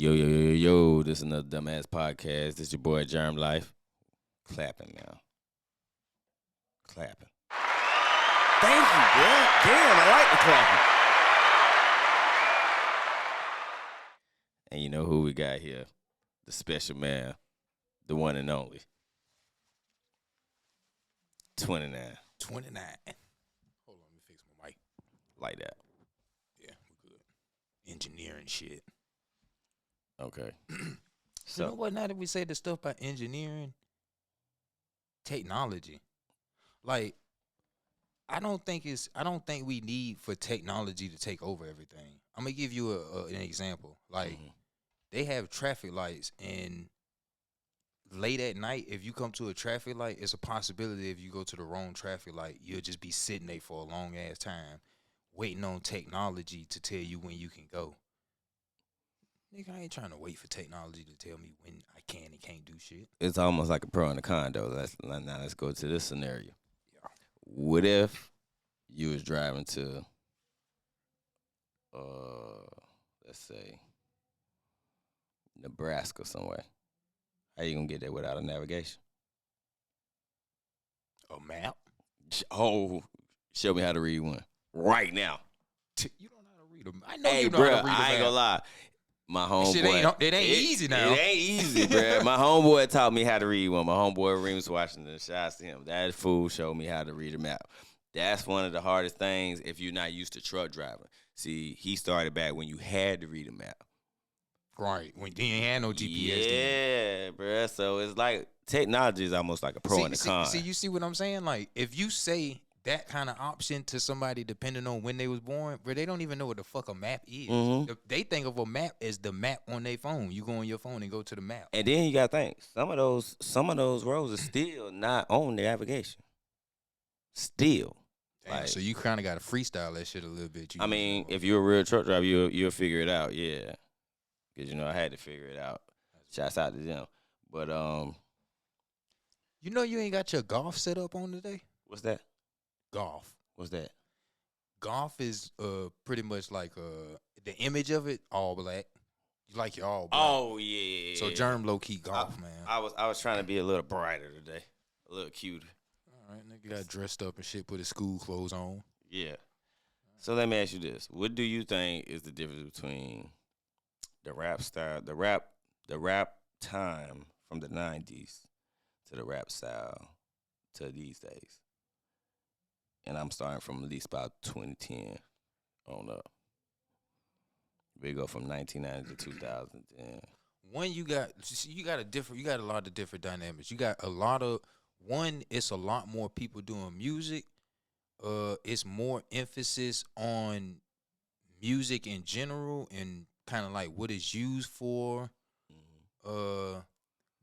Yo, yo, yo, yo, yo, this is another dumbass podcast. This your boy Germ Life. Clapping now. Clapping. Thank you, bro. Damn, I like the clapping. And you know who we got here? The special man. The one and only. 29. 29. Hold on, let me fix my mic. Like that. Yeah, we're good. Engineering shit. Okay. So, you know what? Now that we say the stuff about engineering, technology, like I don't think we need for technology to take over everything. I'm gonna give you an example. Like they have traffic lights, and late at night, if you come to a traffic light, it's a possibility if you go to the wrong traffic light, you'll just be sitting there for a long ass time, waiting on technology to tell you when you can go. Nigga, I ain't trying to wait for technology to tell me when I can and can't do shit. It's almost like a pro and a con, though. Now let's go to this scenario. Yeah. What if you was driving to, let's say, Nebraska somewhere? How you gonna get there without a navigation? A map? Oh, show me how to read one right now. You don't know how to read them. I know hey, you know bro, how to read a map. I ain't gonna lie. My homeboy, it ain't easy now. It ain't easy, bro. My homeboy taught me how to read one. My homeboy Reeves Washington, shouts to him. That fool showed me how to read a map. That's one of the hardest things if you're not used to truck driving. See, he started back when you had to read a map. Right, when you ain't had no GPS. Yeah, bro. So it's like technology is almost like a pro and a con. See, you see what I'm saying? Like, if you say that kind of option to somebody depending on when they was born, bro, they don't even know what the fuck a map is. Mm-hmm. They think of a map as the map on their phone. You go on your phone and go to the map. And then you got to think, some of those roads are still not on the navigation. Still. Damn, like, so you kind of got to freestyle that shit a little bit. I mean, if you're a real truck driver, you'll figure it out, yeah. Because, I had to figure it out. Shouts out to them. But, you know you ain't got your golf set up on today? What's that? Golf. What's that? Golf is pretty much like the image of it, all black. You like your all black. Oh, yeah. So Germ low-key golf, man. I was trying to be a little brighter today. A little cuter. All right, nigga got dressed up and shit, put his school clothes on. Yeah. So let me ask you this. What do you think is the difference between the rap style, the rap time from the 90s to the rap style to these days? And I'm starting from at least about 2010 on up. We go from 1990 to 2010. One, you got a lot of different dynamics. You got it's a lot more people doing music. It's more emphasis on music in general and kind of like what it's used for. Mm-hmm.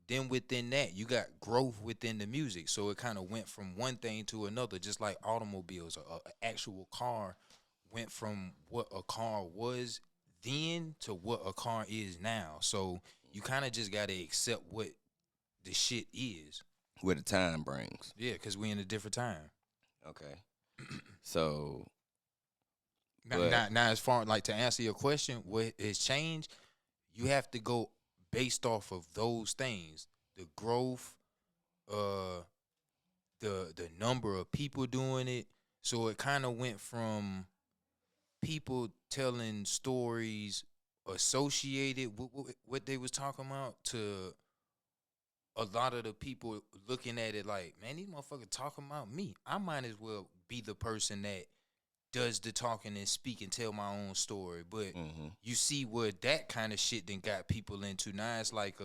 Then within that, you got growth within the music. So it kind of went from one thing to another, just like automobiles. An actual car went from what a car was then to what a car is now. So you kind of just got to accept what the shit is. What the time brings. Yeah, because we're in a different time. Okay. So. Now, as far like to answer your question, what has changed, you have to go based off of those things, the growth, the number of people doing it. So it kind of went from people telling stories associated with what they was talking about to a lot of the people looking at it like, man, these motherfuckers talking about me. I might as well be the person that does the talking and speak and tell my own story. But you see where that kind of shit then got people into. Now it's like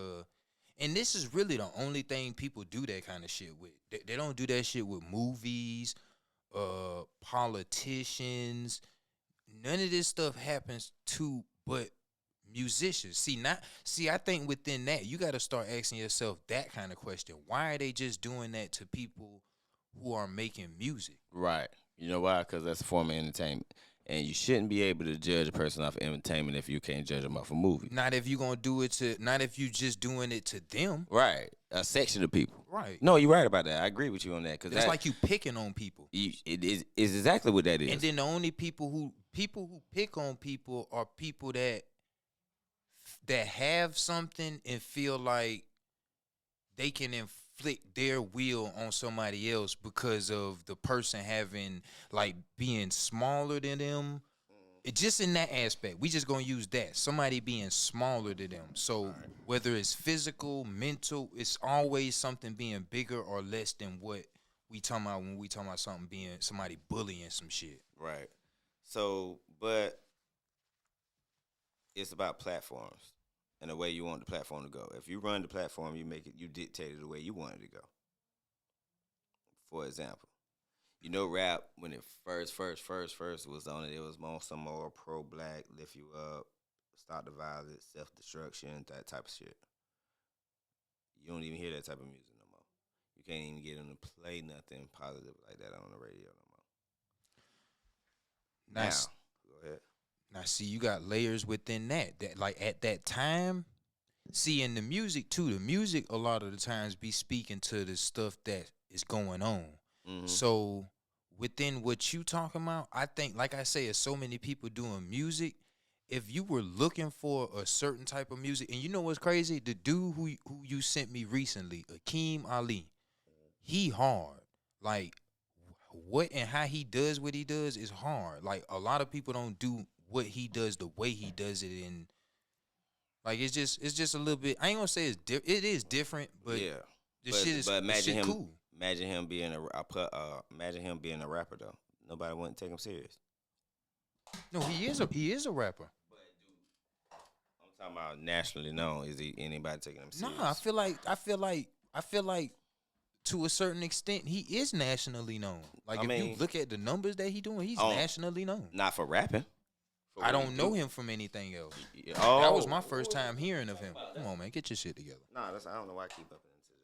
and this is really the only thing people do that kind of shit with. They don't do that shit with movies, politicians. None of this stuff happens to but musicians. See, I think within that, you got to start asking yourself that kind of question. Why are they just doing that to people who are making music? Right. You know why? Because that's a form of entertainment. And you shouldn't be able to judge a person off of entertainment if you can't judge them off a movie. Not if you're going to do it not if you just doing it to them. Right. A section of people. Right. No, you're right about that. I agree with you on that. Cause it's like you picking on people. It is exactly what that is. And then the only people who pick on people are people that that have something and feel like they can inflict their will on somebody else because of the person having like being smaller than them. It just in that aspect, we just gonna use that. Somebody being smaller than them. So whether it's physical, mental, it's always something being bigger or less than what we talking about when we talking about something being somebody bullying some shit. Right. So, but it's about platforms and the way you want the platform to go. If you run the platform, you dictate it the way you want it to go. For example, rap when it first was on it was some more pro-black, lift you up, stop the violence, self-destruction, that type of shit. You don't even hear that type of music no more. You can't even get them to play nothing positive like that on the radio no more. Now, go ahead. Now, see, you got layers within that. That like at that time, see, in the music too. The music a lot of the times be speaking to the stuff that is going on. Mm-hmm. So within what you talking about, I think, like I say, there's so many people doing music. If you were looking for a certain type of music, and you know what's crazy, the dude who you sent me recently, Akeem Ali, he hard. Like what and how he does what he does is hard. Like a lot of people don't do what he does the way he does it, and like it's just a little bit. I ain't gonna say it is different, but yeah, shit is cool. Imagine him being imagine him being a rapper though. Nobody wouldn't take him serious. No, he is a rapper. But dude, I'm talking about nationally known. Is he anybody taking him serious? No, I feel like to a certain extent he is nationally known. Like if you look at the numbers that he doing, he's nationally known. Not for rapping. I don't know him from anything else. Oh. That was my first time hearing of him. Come on, man, get your shit together. Nah, I don't know why I keep up into this thing.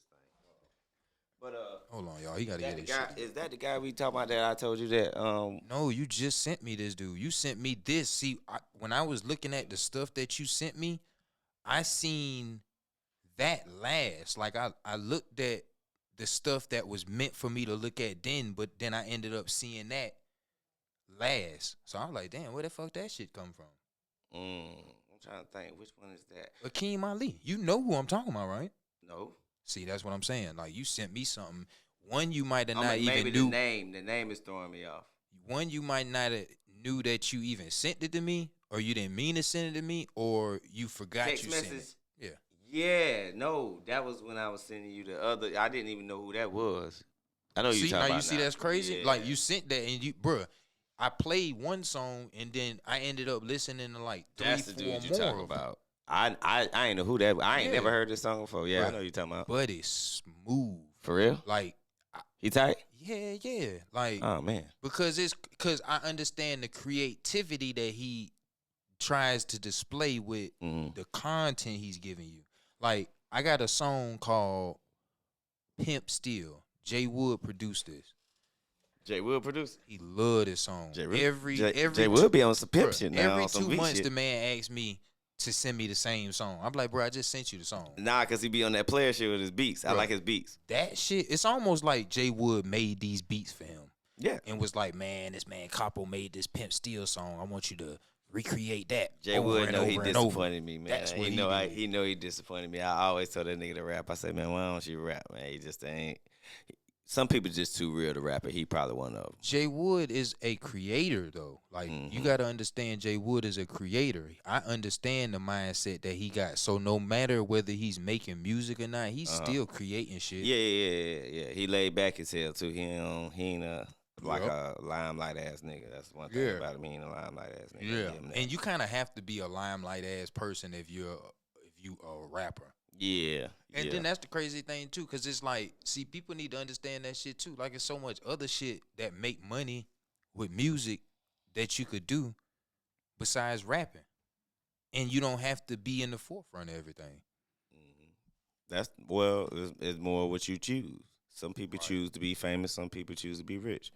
But hold on, y'all. He gotta get his shit. Is that the guy we talking about that I told you that? No, you just sent me this dude. You sent me this. See, when I was looking at the stuff that you sent me, I seen that last. Like I looked at the stuff that was meant for me to look at then, but then I ended up seeing that last. So I'm like, damn, where the fuck that shit come from? I'm trying to think. Which one is that? Akeem Ali. You know who I'm talking about, right? No. See, that's what I'm saying. Like, you sent me something. One, you might have not even maybe knew. The name is throwing me off. One, you might not have knew that you even sent it to me, or you didn't mean to send it to me, or you forgot text you message. sent it. Yeah. Yeah, no, that was when I was sending you the other. I didn't even know who that was. I know you talking about. You see, that's crazy. Yeah. Like, you sent that, and bruh, I played one song, and then I ended up listening to like 3, 4 more. That's the dude you talking about. I ain't know who that was. I ain't never heard this song before. Yeah, right. I know you talking about. But it's smooth. For real? Like, he tight? Yeah. Like, oh man. Because I understand the creativity that he tries to display with the content he's giving you. Like, I got a song called Pimp Steel. Jay Wood produced this. Jay Wood produced it? He loved this song. Jay Wood be on some pimp shit now. Every 2 months, the man asks me to send me the same song. I'm like, bro, I just sent you the song. Nah, because he be on that player shit with his beats. Bro, I like his beats. That shit, it's almost like Jay Wood made these beats for him. Yeah. And was like, man, this man Capo made this Pimp Steel song. I want you to recreate that. Jay Wood know he disappointed me, man. That's what he know he disappointed me. I always told that nigga to rap. I said, man, why don't you rap, man? He just ain't. Some people just too real to rap it. He probably one of them. Jay Wood is a creator, though. Like, you got to understand Jay Wood is a creator. I understand the mindset that he got. So no matter whether he's making music or not, he's still creating shit. Yeah. He laid back as hell, too. He ain't a limelight ass nigga. That's one thing about him. He ain't a limelight ass nigga. Yeah. And you kind of have to be a limelight ass person if you a rapper. Yeah. And then that's the crazy thing, too, because it's like, see, people need to understand that shit, too. Like, there's so much other shit that make money with music that you could do besides rapping. And you don't have to be in the forefront of everything. It's more what you choose. Some people choose to be famous. Some people choose to be rich.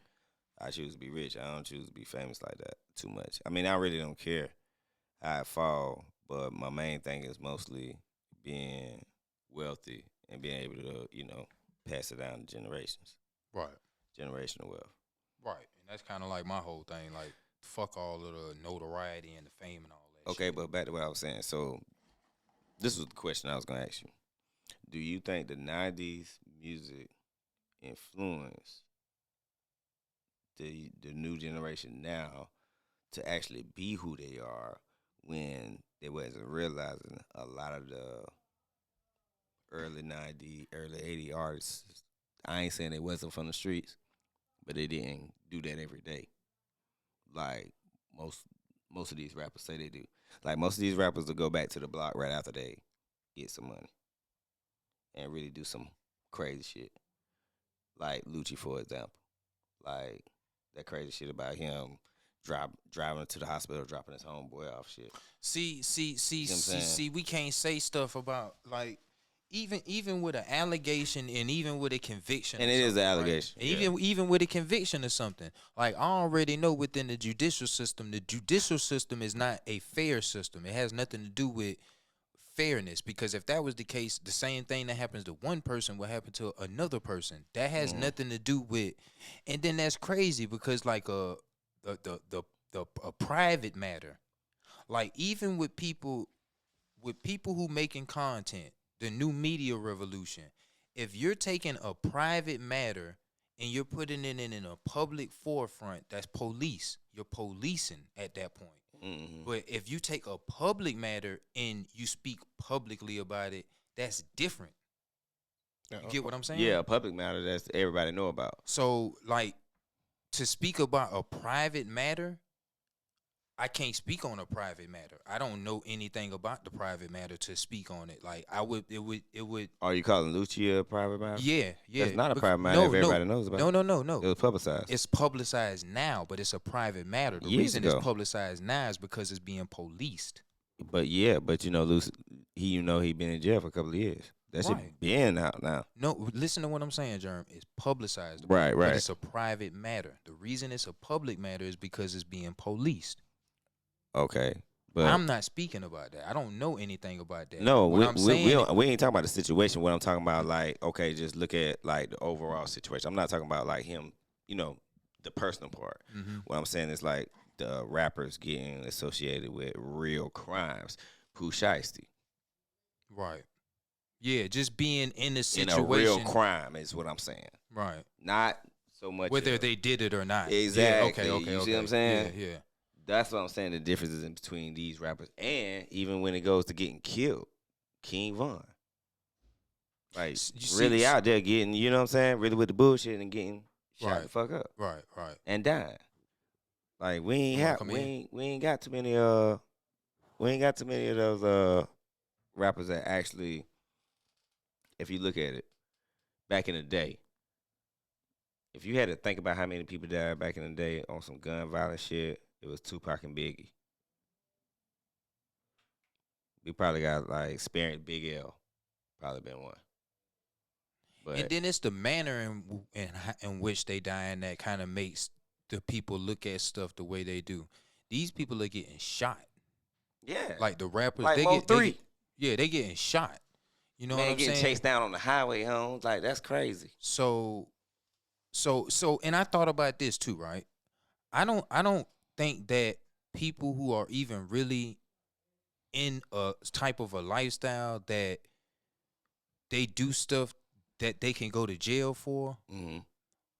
I choose to be rich. I don't choose to be famous like that too much. I mean, I really don't care how I fall, but my main thing is mostly being wealthy and being able to, pass it down to generations. Right. Generational wealth. Right. And that's kind of like my whole thing. Like, fuck all of the notoriety and the fame and all that Okay, shit. but back to what I was saying. So, this was the question I was gonna ask you. Do you think the '90s music influenced the new generation now to actually be who they are when they wasn't realizing a lot of the early '90s, early '80s artists? I ain't saying they wasn't from the streets, but they didn't do that every day. Like most most of these rappers say they do. Like most of these rappers will go back to the block right after they get some money and really do some crazy shit. Like Lucci, for example. Like that crazy shit about him driving to the hospital, dropping his homeboy off shit. See, we can't say stuff about like even with an allegation and even with a conviction, and it is an allegation. Right? Even with a conviction or something, like I already know within the judicial system is not a fair system. It has nothing to do with fairness, because if that was the case, the same thing that happens to one person will happen to another person. That has nothing to do with, and then that's crazy because like the a private matter, like even with people who making content, the new media revolution, if you're taking a private matter and you're putting it in a public forefront, that's police. You're policing at that point. Mm-hmm. But if you take a public matter and you speak publicly about it, that's different. You get what I'm saying? Yeah, a public matter that everybody know about. So, like, to speak about a private matter, I can't speak on a private matter. I don't know anything about the private matter to speak on it. Like, it would. Are you calling Lucci a private matter? Yeah. It's not a private matter if everybody knows about it. No. It was publicized. It's publicized now, but it's a private matter. The reason it's publicized now is because it's being policed. But you know, Lucci, he been in jail for a couple of years. That shit been out now. No, listen to what I'm saying, Jerm. It's publicized. Right. But it's a private matter. The reason it's a public matter is because it's being policed. Okay, but I'm not speaking about that. I don't know anything about that. No, we ain't talking about the situation. What I'm talking about, like, okay, just look at like the overall situation. I'm not talking about like him, the personal part. Mm-hmm. What I'm saying is like the rappers getting associated with real crimes. Pooh Shiesty. Right. Yeah, just being in a situation. In a real crime is what I'm saying. Right. Not so much whether they did it or not. Exactly. Yeah, okay. You see what I'm saying? Yeah. That's what I'm saying. The differences in between these rappers, and even when it goes to getting killed, King Von, like really out there getting, you know what I'm saying, really with the bullshit and getting shot the fuck up, right, and dying. Like we ain't got too many of those rappers that actually, if you look at it, back in the day. If you had to think about how many people died back in the day on some gun violence shit, it was Tupac and Biggie. We probably got like sparing Big L, probably been one. But and then it's the manner in which they die, and that kind of makes the people look at stuff the way they do. These people are getting shot. Yeah, like the rappers, like they getting shot. You know what I'm saying? Getting chased down on the highway, homes, like that's crazy. So, and I thought about this too, right? I don't think that people who are even really in a type of a lifestyle that they do stuff that they can go to jail for, mm-hmm.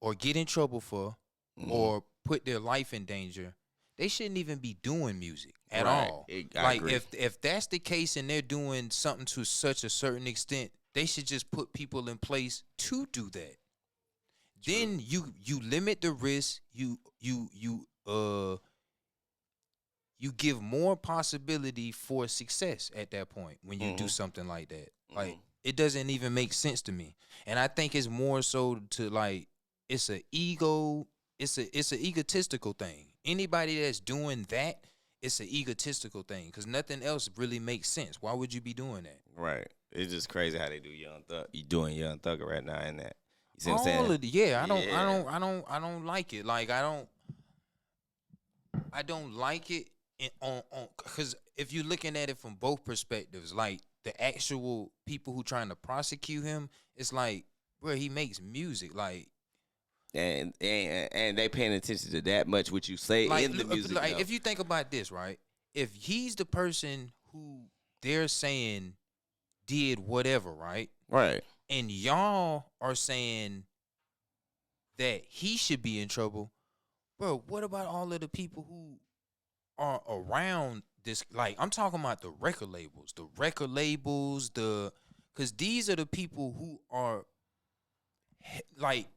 or get in trouble for, mm-hmm. or put their life in danger, they shouldn't even be doing music at all. I agree. If that's the case and they're doing something to such a certain extent, they should just put people in place to do that. True. Then you limit the risk. You give more possibility for success at that point when you do something like that. Like, it doesn't even make sense to me. And I think it's more so to like, it's an egotistical thing. Anybody that's doing that, it's an egotistical thing because nothing else really makes sense. Why would you be doing that? Right. It's just crazy how they do Young Thug. You doing Young Thugger right now in that. You see what I'm saying? I don't like it. Like I don't like it on because if you're looking at it from both perspectives, like the actual people who trying to prosecute him, it's like, bro, he makes music, like, and they paying attention to that much what you say like, in the music. Like, if you think about this, right? If he's the person who they're saying did whatever, right? Right. And y'all are saying that he should be in trouble. Bro, what about all of the people who are around this? Like, I'm talking about the record labels, because these are the people who are like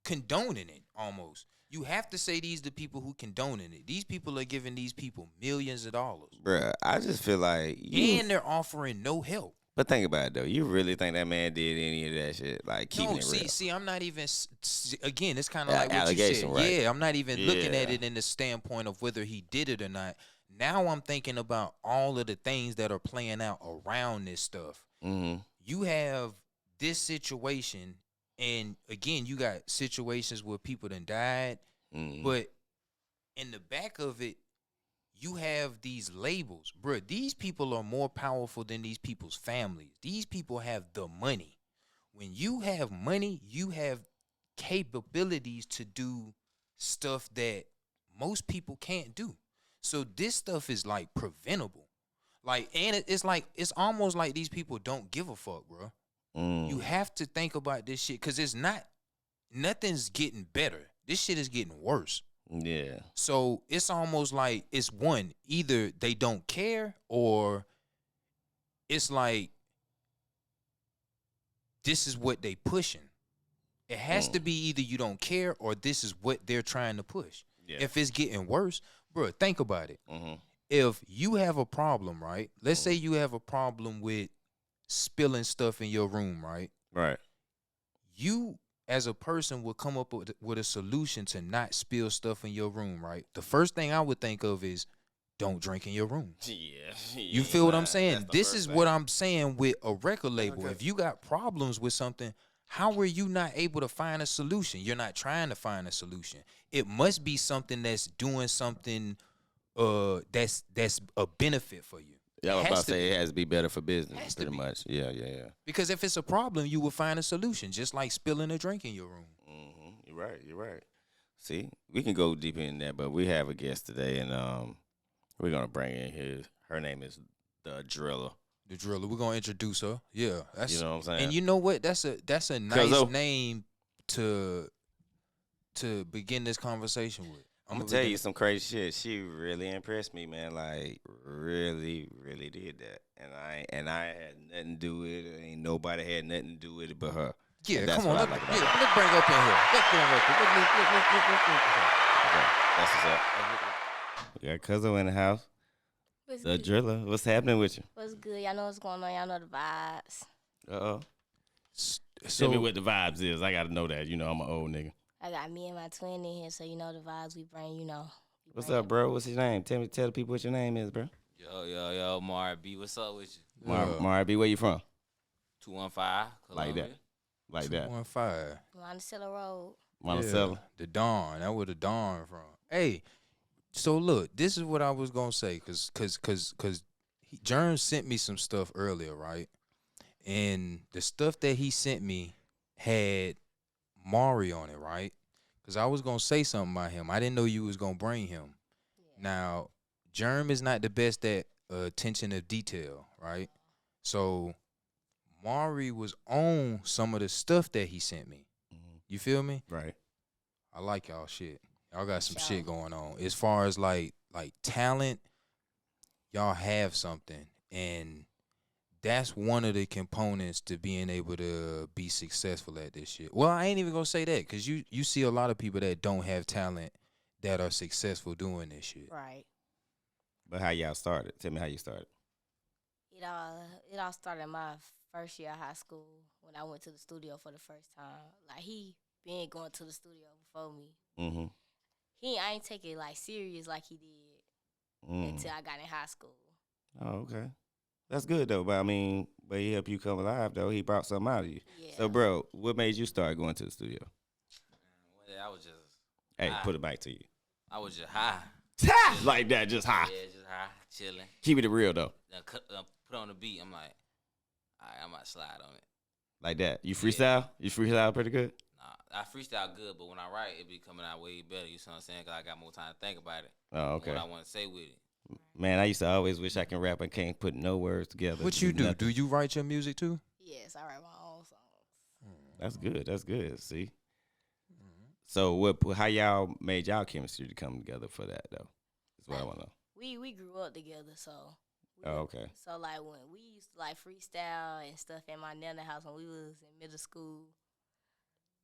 condoning it almost. You have to say these the people who condoning it. These people are giving these people millions of dollars. Bruh, I just feel like and they're offering no help. But think about it though. You really think that man did any of that shit? Like keeping it real? See, I'm not even. Again, it's kind of like what you said. Right? Yeah, I'm not even looking at it in the standpoint of whether he did it or not. Now I'm thinking about all of the things that are playing out around this stuff. Mm-hmm. You have this situation, and again, you got situations where people done died, but in the back of it, you have these labels. Bruh, these people are more powerful than these people's families. These people have the money. When you have money, you have capabilities to do stuff that most people can't do. So this stuff is like preventable. Like, and it's almost like these people don't give a fuck, bro. You have to think about this shit because nothing's getting better. This shit is getting worse. Yeah. So it's almost like it's one, either they don't care or it's like this is what they pushing. It has to be either you don't care or this is what they're trying to push. Yeah. If it's getting worse, bro, think about it. If you have a problem, right? Let's say you have a problem with spilling stuff in your room, right? Right. You as a person would come up with a solution to not spill stuff in your room, right? The first thing I would think of is don't drink in your room. Yeah. You feel what I'm saying? This is what I'm saying with a record label. Okay. If you got problems with something, how are you not able to find a solution? You're not trying to find a solution. It must be something that's doing something that's a benefit for you. Yeah, I was about to say it has to be better for business, pretty much. Yeah. Because if it's a problem, you will find a solution, just like spilling a drink in your room. You're right. See, we can go deeper in that, but we have a guest today, and we're gonna bring in her name is Dadrilla. Dadrilla. We're gonna introduce her. Yeah, that's, you know what I'm saying. And you know what? That's a nice name to begin this conversation with. I'm gonna tell you some crazy shit. She really impressed me, man. Like, really, really did that. And I had nothing to do with it. Ain't nobody had nothing to do with it but her. Yeah, come on. Let's bring her up in here. Let's bring her up. Okay, that's what's up. We got Cuzzo in the house. The Driller. What's happening with you? What's good? Y'all know what's going on. Y'all know the vibes. Uh-oh. Tell me what the vibes is. I got to know that. You know, I'm an old nigga. I got me and my twin in here, so you know the vibes we bring, you know. What's up, bro? What's your name? Tell the people what your name is, bro. Yo, Mari B. What's up with you? Mari B, where you from? 215. Columbia. Like that. 215. Monticello Road. Monticello. Yeah, the Dawn. That's where the Dawn from. Hey, so look, this is what I was gonna say, cause Jerm sent me some stuff earlier, right? And the stuff that he sent me had Mari on it, right? Because I was gonna say something about him. I didn't know you was gonna bring him. Yeah. Now, Jerm is not the best at attention of detail, right? So Mari was on some of the stuff that he sent me. You feel me? Right. I like y'all shit. Y'all got some shit going on. As far as like talent, y'all have something, and that's one of the components to being able to be successful at this shit. Well, I ain't even gonna say that, because you see a lot of people that don't have talent that are successful doing this shit. Right. But how y'all started? Tell me how you started. It all started my first year of high school when I went to the studio for the first time. Like, he been going to the studio before me. Mm-hmm. I ain't take it like serious like he did until I got in high school. Oh, okay. That's good though. But he helped you come alive though. He brought something out of you. Yeah. So, bro, what made you start going to the studio? Well, I was just high. Put it back to you. I was just high. Like that, just high. Yeah, just high, chilling. Keep it real though. Put on the beat. I'm like, all right, I might slide on it. Like that. You freestyle? Yeah. You freestyle pretty good? Nah, I freestyle good, but when I write, it be coming out way better. You see what I'm saying? Because I got more time to think about it. Oh, okay. What I want to say with it. Man, I used to always wish I can rap. I can't put no words together. What you do? Nothing. Do you write your music too? Yes, I write my own songs. That's good. That's good. See. Mhm. So how y'all made y'all chemistry to come together for that though? Is what I want to know. We grew up together, so. Oh, okay. So like when we used to like freestyle and stuff in my nana house when we was in middle school.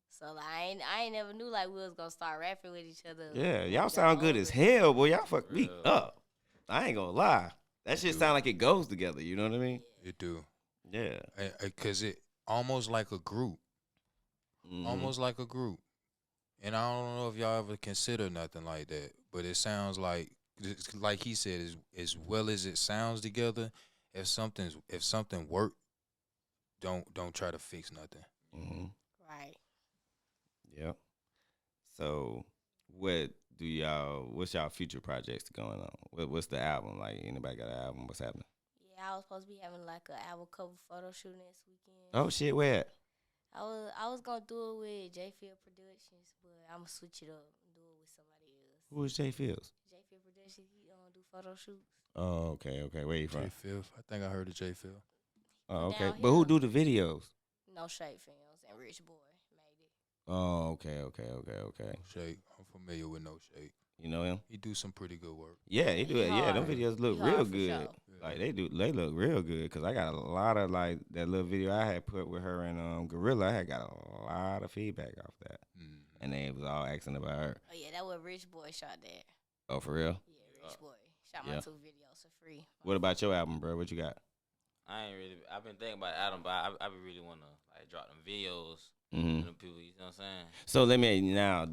So like I ain't never knew like we was gonna start rapping with each other. Yeah, when we y'all got sound good as older. hell, boy. Y'all fuck me Real. up. I ain't gonna lie. That shit do. sound like it goes together. You know what I mean? It do. Yeah. Cause it almost like a group. Mhm. Almost like a group. And I don't know if y'all ever consider nothing like that, but it sounds like he said, as well as it sounds together. If something work, don't try to fix nothing. Mhm. Right. Yep. So, what's y'all future projects going on? What's the album like? Anybody got an album? What's happening? Yeah, I was supposed to be having like an album cover photo shoot next weekend. Oh shit, where at? I was gonna do it with J Field Productions, but I'm gonna switch it up and do it with somebody else. Who is Jay Fields? J Field Productions, he do photo shoots. Oh, okay. Where you from? J Phil, I think I heard of J Phil. Oh, okay. Down But who here. do the videos? No Shade Films and Rich Boy made it. Oh, okay. Shake, I'm familiar with No Shake. You know him? He do some pretty good work. Yeah, he do it. Yeah, them hard. videos look He real hard for good. sure. Like they look real good. Cause I got a lot of like that little video I had put with her and Gorilla. I had got a lot of feedback off that, Mm. and they was all asking about her. Oh yeah, that was Rich Boy shot that. Oh, for real? Yeah, Rich Boy shot my Yeah. 2 videos for free. What about your album, bro? What you got? I ain't really. I've been thinking about Adam, but I be really wanna like drop them videos Mm-hmm. to them people. You know what I'm saying? So let me now.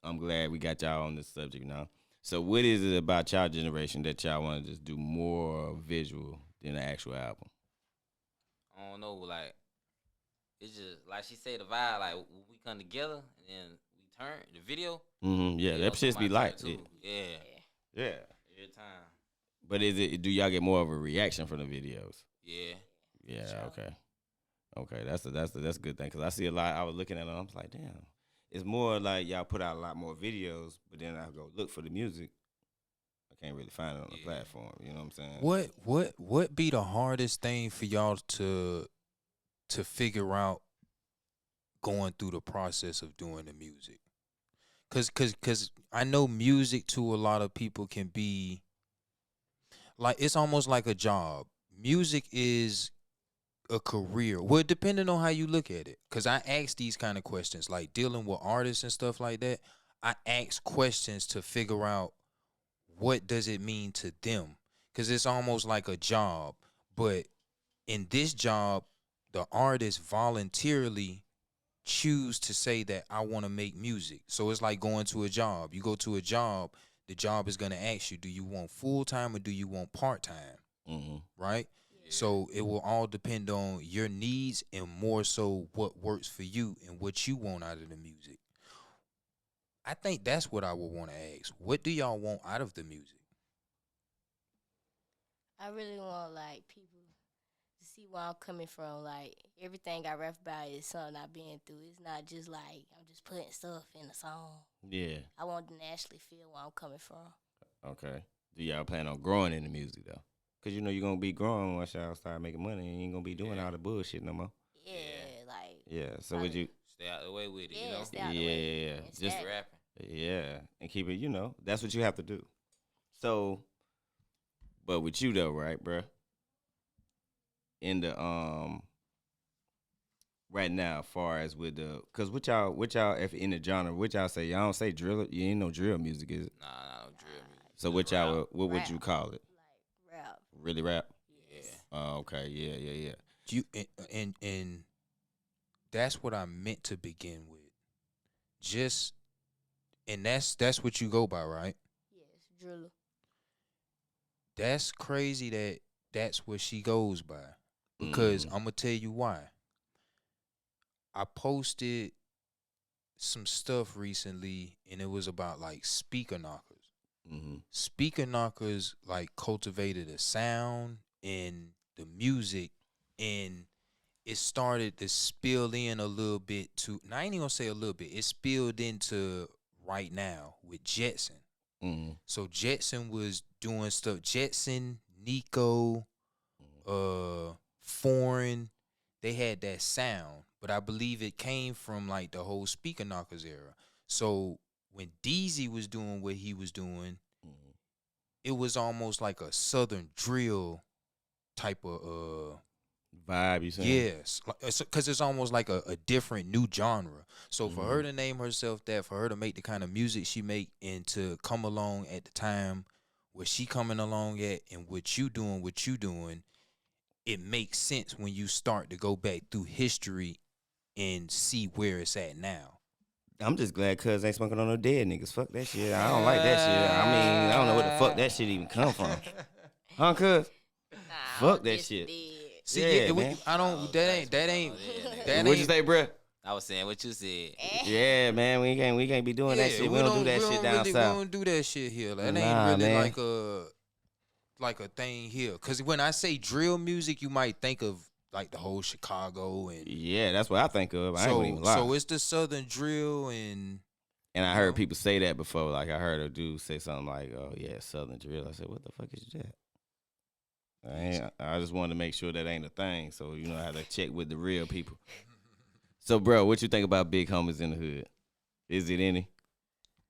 I'm glad we got y'all on this subject now. So what is it about y'all generation that y'all want to just do more visual than the actual album? I don't know. Like it's just like she said, the vibe. Like when we come together and then we turn the video. Mm-hmm. Yeah, that shit be light. too. Yeah, Yeah. every time. But do y'all get more of a reaction from the videos? Yeah. Yeah. Sure. Okay. That's a good thing because I see a lot. I was looking at it. I was like, damn. It's more like y'all put out a lot more videos, but then I go look for the music. I can't really find it on the platform. You know what I'm saying? What be the hardest thing for y'all to figure out going through the process of doing the music? Cause I know music to a lot of people can be like it's almost like a job. Music is a career. Well, depending on how you look at it. Cause I ask these kind of questions, like dealing with artists and stuff like that. I ask questions to figure out what does it mean to them. Cause it's almost like a job. But in this job, the artist voluntarily choose to say that I want to make music. So it's like going to a job. You go to a job, the job is gonna ask you, do you want full time or do you want part time? Mm-hmm. Right? So it will all depend on your needs and more so what works for you and what you want out of the music. I think that's what I would want to ask. What do y'all want out of the music? I really want like people to see where I'm coming from. Like everything I rap about is something I've been through. It's not just like I'm just putting stuff in a song. Yeah. I want them to actually feel where I'm coming from. Okay. Do y'all plan on growing in the music though? Cause you know you're gonna be growing once y'all start making money, and you ain't gonna be doing all the bullshit no more. Yeah, like Yeah. So would you? Stay out the way with it. yeah, You know. stay out the way. Yeah. And Just stay- Rapping. yeah, and keep it. You know, that's what you have to do. So, but with you though, right, bruh? In the right now, as far as with the, cause what y'all if in the genre, what y'all say? Y'all don't say drill. You ain't no drill music, is it? Nah, no drill music. So Just what y'all rap. what would Rap. you call it? like rap. Really rap? Yeah. Oh, okay. Yeah. You and that's what I meant to begin with. Just and that's what you go by, right? Yes, driller. That's crazy that that's what she goes by. Because Mhm. I'm gonna tell you why. I posted some stuff recently and it was about like speaker knockers. Mm-hmm. Speaker knockers like cultivated a sound and the music, and it started to spill in a little bit to, now I ain't even gonna say a little bit, it spilled into right now with Jetson. So Jetson was doing stuff. Jetson, Nico, Foreign, they had that sound, but I believe it came from like the whole Speaker Knockers era. So when DZ was doing what he was doing, it was almost like a Southern drill type of vibe. You saying? yes, because it's almost like a different new genre. So for her to name herself that, for her to make the kind of music she make, and to come along at the time where she coming along at, and what you doing, it makes sense when you start to go back through history and see where it's at now. I'm just glad cuz ain't smoking on no dead niggas. Fuck that shit. I don't like that shit. I mean, I don't know where the fuck that shit even come from. Huh, cuz? Fuck that shit. See, Yeah, man. I don't. That ain't. What'd you say, bruh? I was saying what you said. Yeah, man. We can't be doing that shit. We don't do that shit down south. We don't do that shit here. That ain't really man. like a thing here. Cause when I say drill music, you might think of like the whole Chicago and yeah, that's what I think of. I ain't gonna even lie. So it's the Southern drill and I heard people say that before. Like I heard a dude say something like, "Oh yeah, Southern drill." I said, "What the fuck is that?" I just wanted to make sure that ain't a thing. So you know, I had to check with the real people. So, bro, what you think about big homies in the hood? Is it any?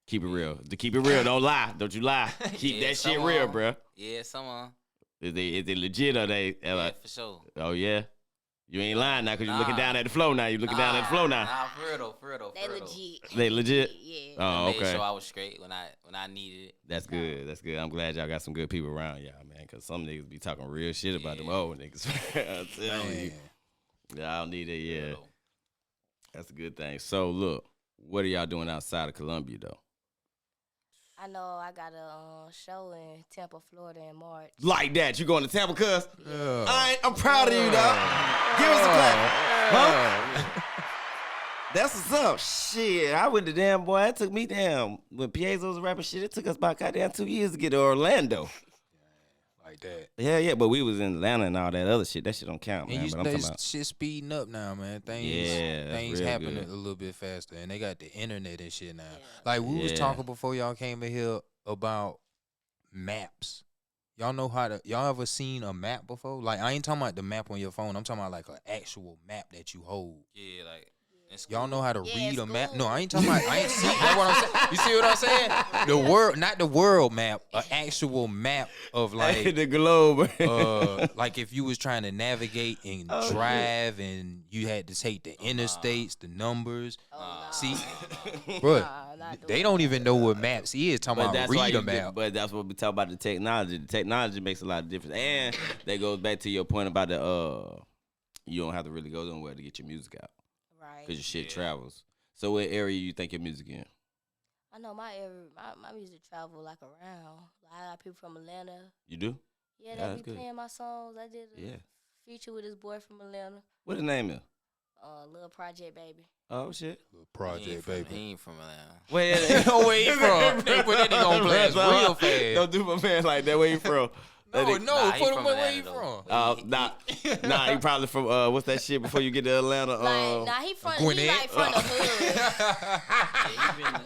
Keep it real. To keep it real, don't lie. Don't you lie. Keep that shit real, bro. Yeah, someone. Is they legit or they? Yeah, for sure. Oh yeah. You ain't lying now because you're looking down at the flow now. You looking down at the flow now. Nah, for real though. They legit. They legit? Yeah. Oh, okay. I made sure I was straight when I needed it. That's good. That's good. I'm glad y'all got some good people around y'all, man, because some niggas be talking real shit about them old niggas. I'm telling you. Y'all need it, yeah. That's a good thing. So, look, what are y'all doing outside of Columbia, though? I know I got a show in Tampa, Florida in March. Like that? You going to Tampa, cuz? I'm proud of you, dog. Give us a clap. Huh? That's what's up. Shit, I went to damn, boy. It took me damn. When Piezo was rapping shit, it took us about goddamn 2 years to get to Orlando. Like that. Yeah, but we was in Atlanta and all that other shit. That shit don't count, man. And but I'm talking about shit speeding up now, man. Things happening a little bit faster, and they got the internet and shit now. Yeah. Like we was talking before y'all came in here about maps. Y'all ever seen a map before? Like I ain't talking about the map on your phone. I'm talking about like an actual map that you hold. Yeah, like. Y'all know how to read a map? No, I ain't talking about. I ain't see. That's what I'm saying. You see what I'm saying? The world, not the world map, an actual map of like the globe. Like if you was trying to navigate and drive, and you had to take the interstates, the numbers. See, bro, they don't even know what maps is. Talking about read a map. But that's what we talk about the technology. The technology makes a lot of difference, and that goes back to your point about the you don't have to really go somewhere to get your music out. Because your shit travels. So what area you think your music in? I know my area, my music travel like around. Like, I got people from Atlanta. You do? Yeah, they be playing my songs. I did a feature with this boy from Atlanta. What the name is? Lil Project Baby. Oh, shit. Lil Project Baby. He ain't from Atlanta. Where he from? They put that nigga on blast real fast. Don't do my man like that. Where you from? No, put him where he from. Nah, he probably from what's that shit before you get to Atlanta? He like from the hood.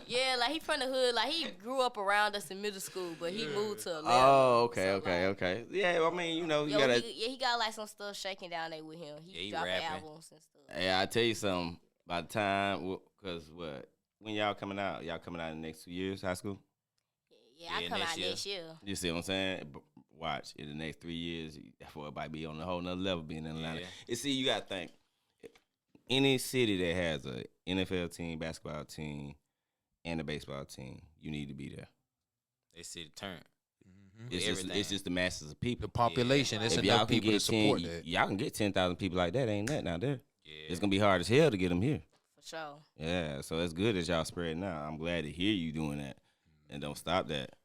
Yeah, like he from the hood. Like he grew up around us in middle school, but he moved to Atlanta. Oh, okay. Yeah, I mean, you know, you gotta. He got like some stuff shaking down there with him. He dropping albums and stuff. Yeah, I tell you something. By the time, cause when y'all coming out? Y'all coming out in the next 2 years, high school? Yeah, I come out next year. You see what I'm saying? Watch, in the next 3 years, that boy might be on a whole nother level being in Atlanta. And see, you got to think, any city that has a NFL team, basketball team, and a baseball team, you need to be there. They see the turn. Mm-hmm. It's just the masses of people. The population. It's enough people to support that. Y'all can get 10,000 people like that. Ain't nothing out there. Yeah. It's going to be hard as hell to get them here. For sure. Yeah, so it's good that y'all spreading out. I'm glad to hear you doing that. And don't stop that.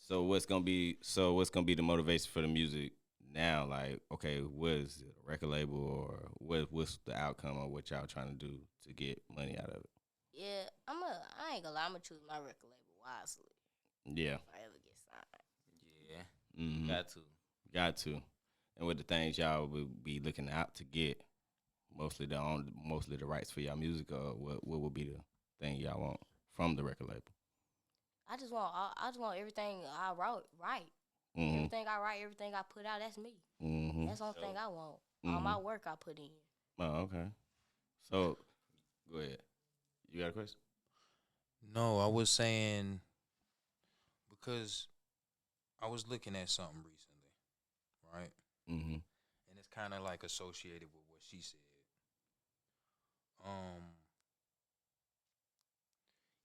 So what's gonna be the motivation for the music now? Like, okay, what is it, a record label, or what's the outcome of what y'all trying to do to get money out of it? Yeah, I ain't gonna lie, I'm gonna choose my record label wisely. Yeah. If I ever get signed. Yeah. Mm-hmm. Got to. And with the things y'all would be looking out to get, mostly the rights for y'all music, or what would be the thing y'all want from the record label? I just want everything I wrote right. Mm-hmm. Everything I write, everything I put out, that's me. Mm-hmm. That's the only thing I want. All my work I put in. Oh, okay. So, go ahead. You got a question? No, I was saying because I was looking at something recently, right? Mm-hmm. And it's kind of like associated with what she said.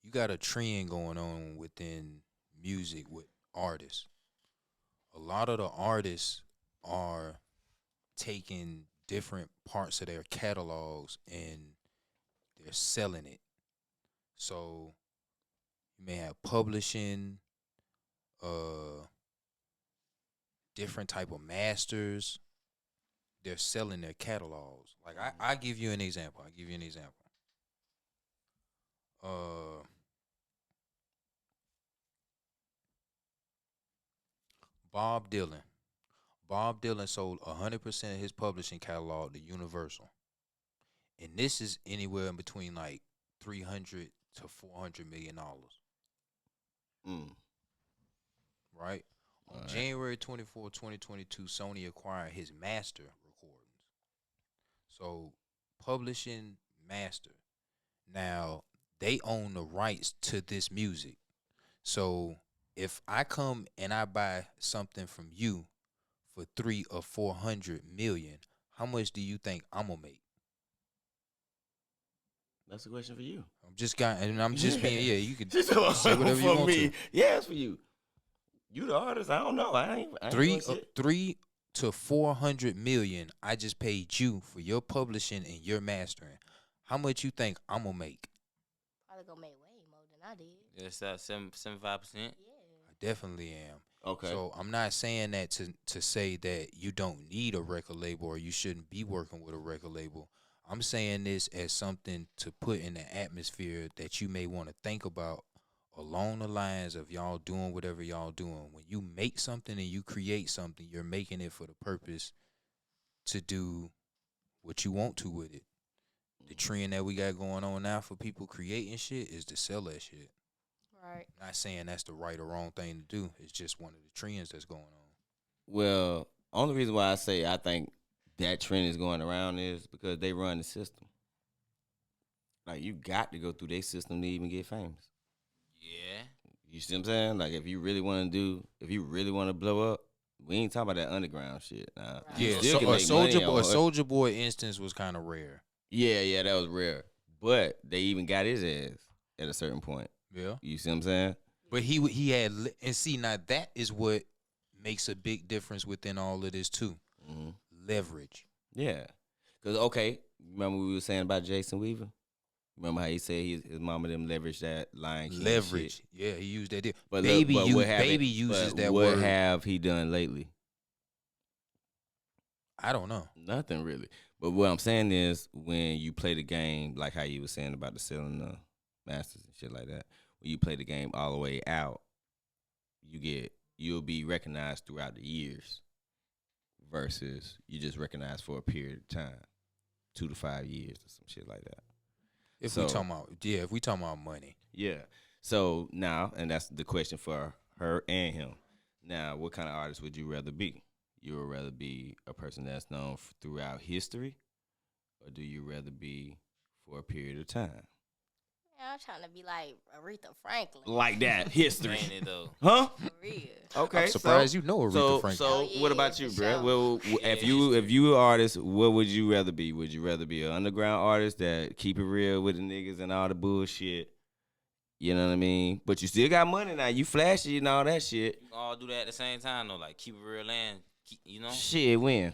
You got a trend going on within music with artists. A lot of the artists are taking different parts of their catalogs and they're selling it. So you may have publishing, different type of masters. They're selling their catalogs. Like I give you an example. Bob Dylan. Bob Dylan sold 100% of his publishing catalog to Universal, and this is anywhere in between like $300 to $400 million. Right. On January 24, 2022, Sony acquired his master recordings. So, publishing master. Now, they own the rights to this music. So, if I come and I buy something from you for 300 or 400 million, how much do you think I'm gonna make? That's a question for you. I'm just being, yeah, you could say for whatever you want me. to. Yeah, it's for you. You the artist. I don't know. I ain't Three doing shit. 3 to 400 million. I just paid you for your publishing and your mastering. How much you think I'm gonna make? Probably gonna make way more than I did. It's 75%. Yeah. I definitely am. Okay. So I'm not saying that to say that you don't need a record label or you shouldn't be working with a record label. I'm saying this as something to put in the atmosphere that you may want to think about along the lines of y'all doing whatever y'all doing. When you make something and you create something, you're making it for the purpose to do what you want to with it. The trend that we got going on now for people creating shit is to sell that shit. Right. Not saying that's the right or wrong thing to do. It's just one of the trends that's going on. Well, only reason why I say I think that trend is going around is because they run the system. Like, you got to go through their system to even get famous. Yeah. You see what I'm saying? Like, if you really want to blow up, we ain't talking about that underground shit. Nah. Right. Yeah, Still can make money on a it. Soldier Boy instance was kind of rare. Yeah, that was rare. But they even got his ass at a certain point. Yeah, You see what I'm saying? but he had and see now that is what makes a big difference within all of this too. Mm-hmm. Leverage. Yeah. Because, okay, remember we were saying about Jason Weaver? Remember how he said his mama them leveraged that Lion King Leverage. shit? Yeah, he used that deal. But Baby look, uses that what word. What have he done lately? I don't know. Nothing really. But what I'm saying is when you play the game, like how you were saying about the selling the masters and shit like that, when you play the game all the way out, you'll be recognized throughout the years versus you just recognized for a period of time, 2 to 5 years or some shit like that. If we talking about money. Yeah. So now, and that's the question for her and him. Now, what kind of artist would you rather be? You would rather be a person that's known throughout history, or do you rather be for a period of time? Yeah, I'm trying to be like Aretha Franklin. Like that, history. Ain't it though? Huh? For real. Okay. I'm surprised you know Aretha Franklin. So Oh, yeah, what about you, for bruh? sure. Well, if you were an artist, what would you rather be? Would you rather be an underground artist that keep it real with the niggas and all the bullshit? You know what I mean? But you still got money now. You flashy and all that shit. You can all do that at the same time though. Like keep it real and you know. Shit, when?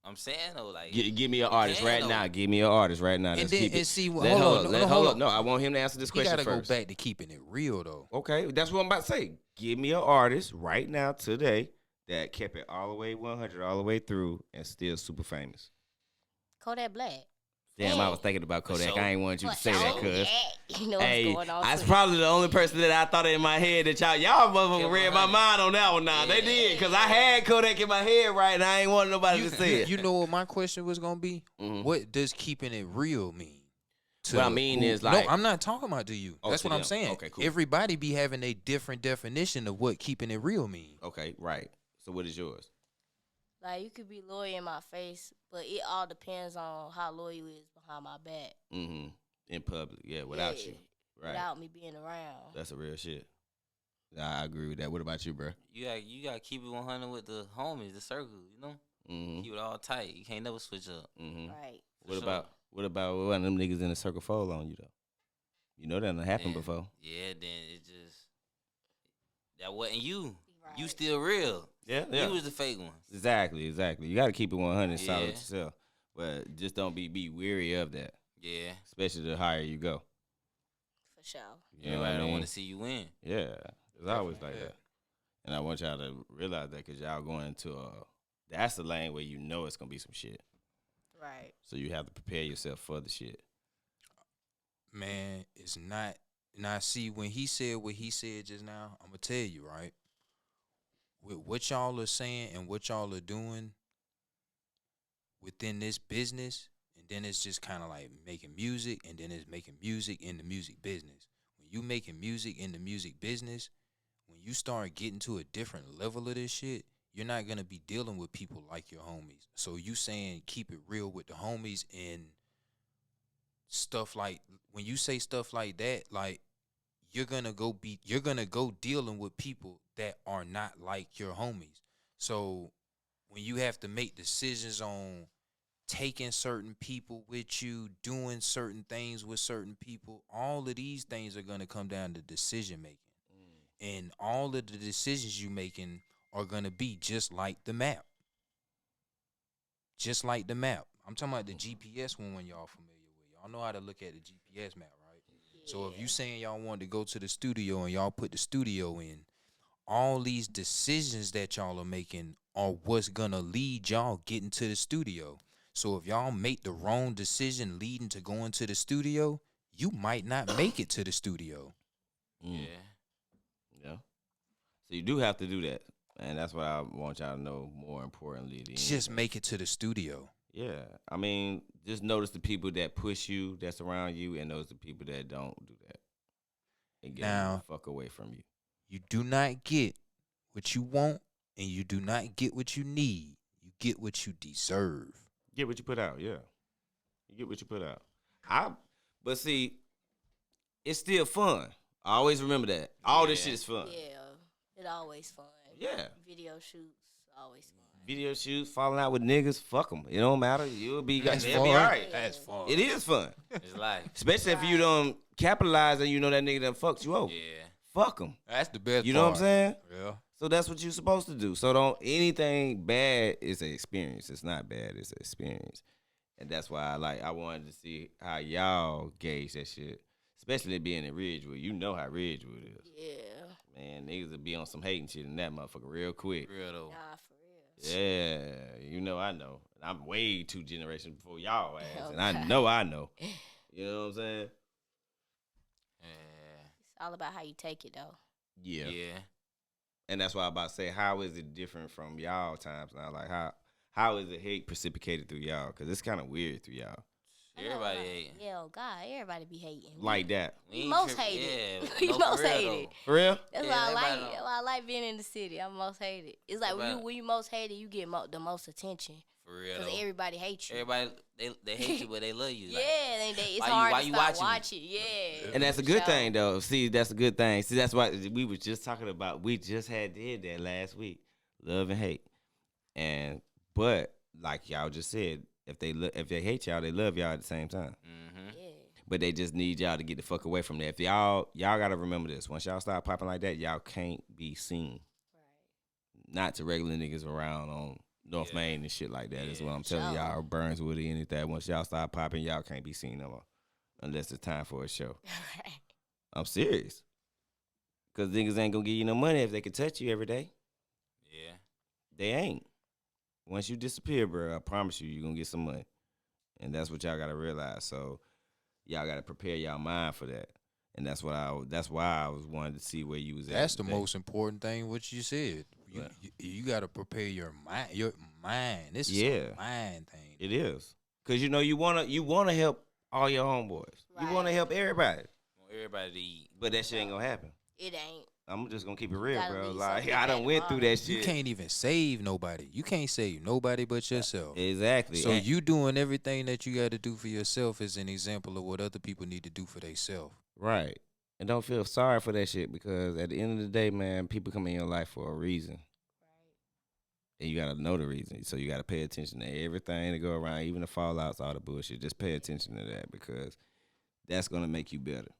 I'm saying though, like Give me an artist can, right though. now. Give me an artist right now. And Let's then keep it. and see, Hold hold up. on. No, I want him to answer this We question gotta first. go back to keeping it real though. Okay, that's what I'm about to say. Give me an artist right now today that kept it all the way 100, all the way through, and still super famous. Kodak Black. Damn, I Yeah. was thinking about Kodak. So- I ain't wanted you to For say that, sure. cuz. Yeah. You know Hey, what's going on. that's too. probably the only person that I thought in my head that y'all motherfuckers Kept read my 100. mind on that one. Now they Yeah. did, cause I had Kodak in my head right, and I ain't wanted nobody to say it. You know what my question was gonna be? Mhm. What does keeping it real mean? to what I mean is like no, I'm not talking about to you. Oh, That's to what I'm them. saying. Okay, cool. Everybody be having a different definition of what keeping it real mean. okay, right. So what is yours? Like, you could be loyal in my face, but it all depends on how loyal you is behind my back. Mm-hmm. In public, yeah, without Yeah, you, right? Without me being around. That's a real shit. Nah, I agree with that. What about you, bro? You gotta keep it 100 with the homies, the circle. You know, Mm-hmm. keep it all tight. You can't never switch up. Mm-hmm. Right. What sure. about one of them niggas in the circle fold on you though? You know that done happened Then- before. Yeah, then it just that wasn't you. Right. You still real. Yeah, You was the fake one. Exactly. You got to keep it 100 solid Yeah. with yourself, but just don't be weary of that, Yeah. especially the higher you go. For sure. You know what Everybody I don't mean? want to see you win. Yeah, it's always like Yeah. that. And I want y'all to realize that because y'all going into that's the lane where you know it's gonna be some shit. Right. So you have to prepare yourself for the shit. Man, it's not. Now, see, when he said what he said just now, I'm gonna tell you, right? With what y'all are saying and what y'all are doing within this business, and then it's just kind of like making music, and then it's making music in the music business. When you making music in the music business, when you start getting to a different level of this shit, you're not gonna be dealing with people like your homies. So you saying keep it real with the homies and stuff like when you say stuff like that, like you're gonna go dealing with people that are not like your homies. So when you have to make decisions on taking certain people with you, doing certain things with certain people, all of these things are gonna come down to decision making. And all of the decisions you making are gonna be just like the map. Just like the map. I'm talking about the GPS one when y'all familiar with. Y'all know how to look at the GPS map, right? So if you saying y'all want to go to the studio and y'all put the studio in, all these decisions that y'all are making are what's gonna lead y'all getting to the studio. So if y'all make the wrong decision leading to going to the studio, you might not make it to the studio. Mm. Yeah. Yeah. So you do have to do that, and that's what I want y'all to know. More importantly, than Just anything. make it to the studio. Yeah, I mean, just notice the people that push you, that's around you, and those the people that don't do that, and get them Now- the fuck away from you. You do not get what you want, and you do not get what you need. You get what you deserve. Get what you put out. Yeah, you get what you put out. But see, it's still fun. I always remember that. All this Yeah. shit is fun. Yeah. It always fun. Yeah. Video shoots always fun. Video shoots, falling out with niggas, fuck them. It don't matter. You'll be, That's they'll be fun. all right. That's fun. It is fun, It's like, especially if you don't capitalize and you know that nigga done fucked you over. yeah. Fuck them. That's the best You know what I'm part. saying? Yeah. So that's what you're supposed to do. So don't anything bad is an experience. It's not bad. It's an experience, and that's why I wanted to see how y'all gauge that shit, especially being in Ridgewood. You know how Ridgewood is, Yeah. man. Niggas will be on some hating shit in that motherfucker real quick. Real though. Nah, for real. Yeah, you know I know. I'm way 2 generations before y'all ass, and I Okay. know. You know what I'm saying? Yeah. It's all about how you take it, though. Yeah. Yeah. And that's why I'm about to say, how is it different from y'all times now? Like how is the hate precipitated through y'all? Because it's kind of weird through y'all. Everybody I know, hating. Yeah, oh God, everybody be hating. Like that. We ain't most tripping. hated. Yeah. We no, most for real, hated. though. For real? That's Yeah, why I like. everybody That's why I like being in the city. I'm most hated. It's like when you most hated, you get the most attention For real because though. everybody hates you. Everybody they hate you, but they love you. Yeah, Like, it's why hard why to you stop watching me? watching. Yeah, And that's a for good sure. thing, though. See, that's a good thing. See, that's why we was just talking about. We just did that last week. Love and hate. But like y'all just said, if they hate y'all, they love y'all at the same time. Mm-hmm. Yeah, But they just need y'all to get the fuck away from that. If y'all gotta remember this. Once y'all start popping like that, y'all can't be seen. right. Not to regular niggas around on North Yeah. Main and shit like that. Is Yeah. what I'm telling Sure. y'all. Burnswood or anything. Once y'all start popping, y'all can't be seen no more. Unless it's time for a show. Right. I'm serious. Cause niggas ain't gonna give you no money if they can touch you every day. Yeah. They ain't. Once you disappear, bro, I promise you, you're gonna get some money. And that's what y'all gotta realize. So y'all gotta prepare y'all mind for that. And that's why I was wanting to see where you was at. That's the today. most important thing. What you said. What? You got to prepare your mind. Your mind. This is Yeah. a mind thing. It is. Cause you know you wanna help all your homeboys. You want to Right. help everybody, Want everybody to eat. but that shit ain't gonna happen. It ain't. I'm just gonna keep it real, gotta bro. leave Like something I at done the went through bottom. that shit. You can't even save nobody. You can't save nobody but yourself. Exactly. So And- you doing everything that you got to do for yourself is an example of what other people need to do for themselves. right. And don't feel sorry for that shit because at the end of the day, man, people come in your life for a reason. And you gotta know the reason. So you gotta pay attention to everything that go around, even the fallouts, all the bullshit. Just pay attention to that because that's gonna make you better.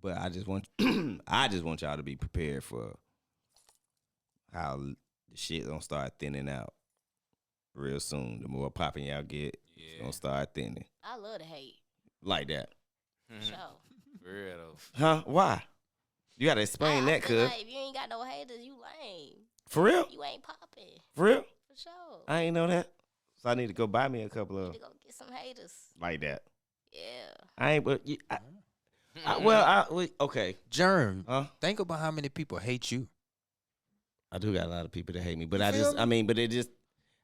But I just want y'all to be prepared for how the shit gonna start thinning out real soon. The more popping y'all get, it's gonna start thinning. I love to hate. Like that. So. For real though. Huh? Why? You gotta explain I that, feel cuz. like if you ain't got no haters, you lame. For real? You ain't popping. For real? For sure. I ain't know that. So I need to go buy me a couple You of need to go get some haters. like that. Yeah. I ain't, but okay. Germ, Huh? think about how many people hate you. I do got a lot of people that hate me, but You feel me? but it just,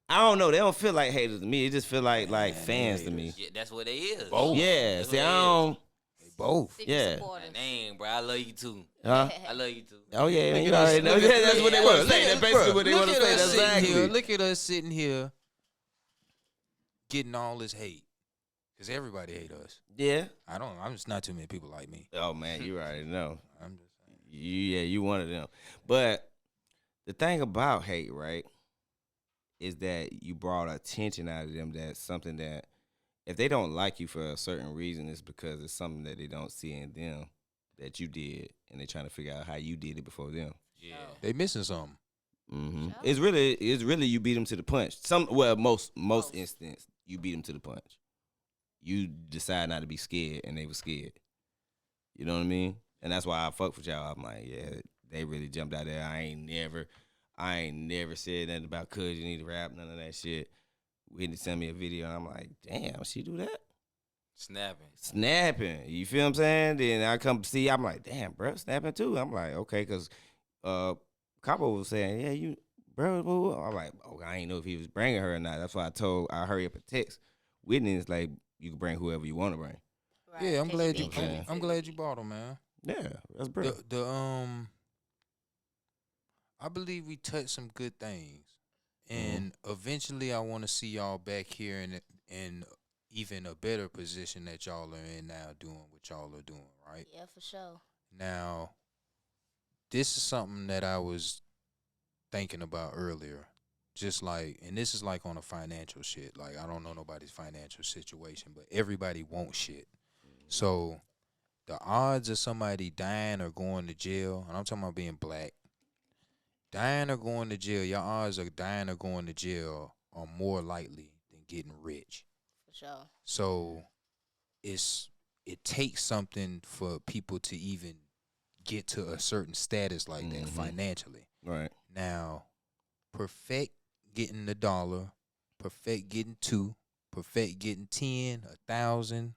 I don't know. They don't feel like haters to me. It just feel like fans to me. Yeah, that's what they is. Both. Yeah. That's See, what I it don't. They both. Secret Yeah. supporters. Dang, bro, I love you too. Huh? I love you too. Oh yeah, Look you at us- already know. look at- That's what they look want at- to say. That's basically what they look want to at say. us That's sitting exactly. here. Look at us sitting here getting all this hate. Because everybody hate us. Yeah. I'm just not too many people like me. Oh man, you already know. I'm just saying. You one of them. But the thing about hate, right, is that you brought attention out of them. That's something that if they don't like you for a certain reason, it's because it's something that they don't see in them that you did, and they're trying to figure out how you did it before them. Yeah. They missing something. Mm-hmm. Sure. It's really you beat them to the punch. Most instance you beat them to the punch. You decide not to be scared, and they were scared. You know what I mean? And that's why I fuck with y'all. I'm like, yeah, they really jumped out there. I ain't never said nothing about cuz you need to rap, none of that shit. Whitney sent me a video, and I'm like, damn, she do that? Snapping. You feel what I'm saying? Then I come see, I'm like, damn, bro, snapping too. I'm like, okay, because Capo was saying, yeah, you, bro, boo. I'm like, oh, I ain't know if he was bringing her or not. That's why I hurry up and text. Whitney is like, you can bring whoever you want to bring. Right, Yeah, I'm 'cause glad been you. Okay. I'm glad you bought them, man. Yeah, that's brilliant. I believe we touched some good things, and eventually I want to see y'all back here in even a better position that y'all are in now, doing what y'all are doing, right? Yeah, for sure. Now, this is something that I was thinking about earlier. Just like, and this is like on a financial shit. Like, I don't know nobody's financial situation, but everybody wants shit. So, the odds of somebody dying or going to jail, and I'm talking about being black, dying or going to jail, your odds of dying or going to jail are more likely than getting rich. For sure. So, it takes something for people to even get to a certain status like that financially. Right. Now, perfect getting the dollar, perfect getting 2, perfect getting 10, 1,000,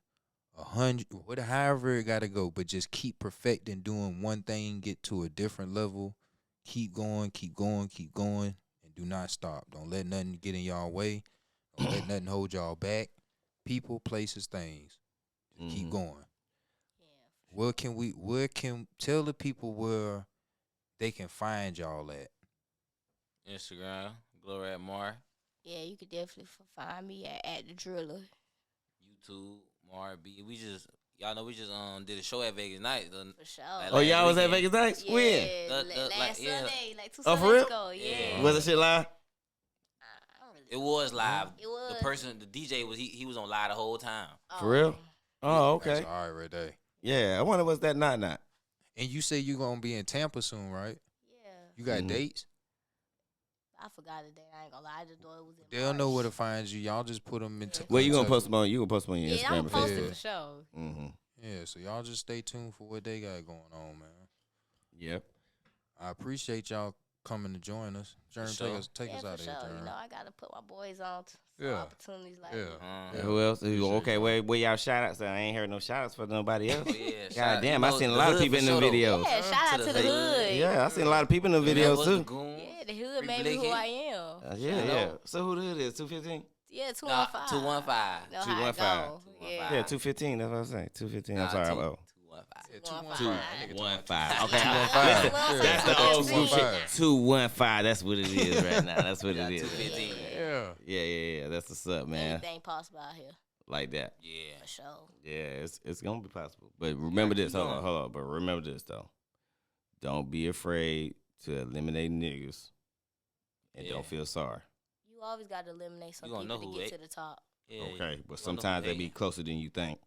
100, whatever, however it gotta go. But just keep perfecting doing one thing, get to a different level, keep going, and do not stop. Don't let nothing get in y'all way. Don't let nothing hold y'all back. People, places, things. Just keep going. Yeah. Where can tell the people where they can find y'all at? Instagram, Dadrilla Mari. Yeah, you could definitely find me at the Driller. YouTube, Mari B. Y'all know we just did a show at Vegas Nights. For sure. Oh, y'all was at weekend. Vegas Nights? Yeah, When? last yeah. Sunday, like 2 Oh, for Sundays real? ago. Yeah. Yeah. Was the shit live? I don't really It was live. It was. The DJ was he was on live the whole time. For real? Oh, okay. That's all right there. Yeah, I wonder what's that not. And you say you gonna be in Tampa soon, right? Yeah. You got Mhm. dates? I forgot the day. I ain't gonna lie. I just thought it was in They'll know where to March. find you. Y'all just put them into. Well, you gonna touch post with- them on? You gonna post them on your Yeah, Instagram I'm and gonna post Facebook? it for sure. Mm-hmm. Yeah, so y'all just stay tuned for what they got going on, man. Yep. I appreciate y'all coming to join us. Jerm, sure. take Yeah, us for out of here, sure. Jerm. You know, I gotta put my boys on to Yeah. opportunities like Yeah. that. Who else? Appreciate Okay, y'all. where y'all shout outs? I ain't heard no shout outs for nobody else. Oh, yeah. God damn, I seen a lot of people in them videos. Yeah, shout out to the hood. Yeah, I seen a lot of people in the videos too. Yeah, the hood Free made me who Blicky. I am. Yeah. So who the hood is? 215? Yeah, 215. 215. Know how it 215. go. Yeah, 215. That's what I'm saying. 215. I'm sorry. 215. 215. Okay, 215. that's the old school shit. 215. 215. That's what it is right now. That's what it is. 215. Yeah. Yeah. That's what's up, man. Anything possible out here. Like that. Yeah. For sure. Yeah, it's gonna be possible. But remember this. Hold on. But remember this though. Don't be afraid to eliminate niggas, and don't feel sorry. You always got to eliminate some You gonna people know to who get to the top. Yeah, Okay, but sometimes they be closer than you think.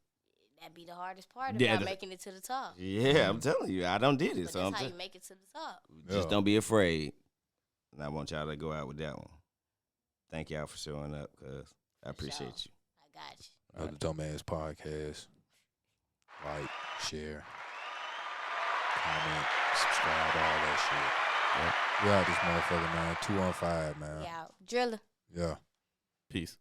That be the hardest part Yeah, about making it to the top. Yeah, I'm telling you, I done did it. But So that's I'm how you make it to the top. just don't be afraid. And I want y'all to go out with that one. Thank y'all for showing up, cuz I appreciate you. I got you. The Dumbass Podcast. Like, share, comment, subscribe, all that shit. We out this motherfucker, man. 215, man. Yeah, Driller. Yeah. Peace.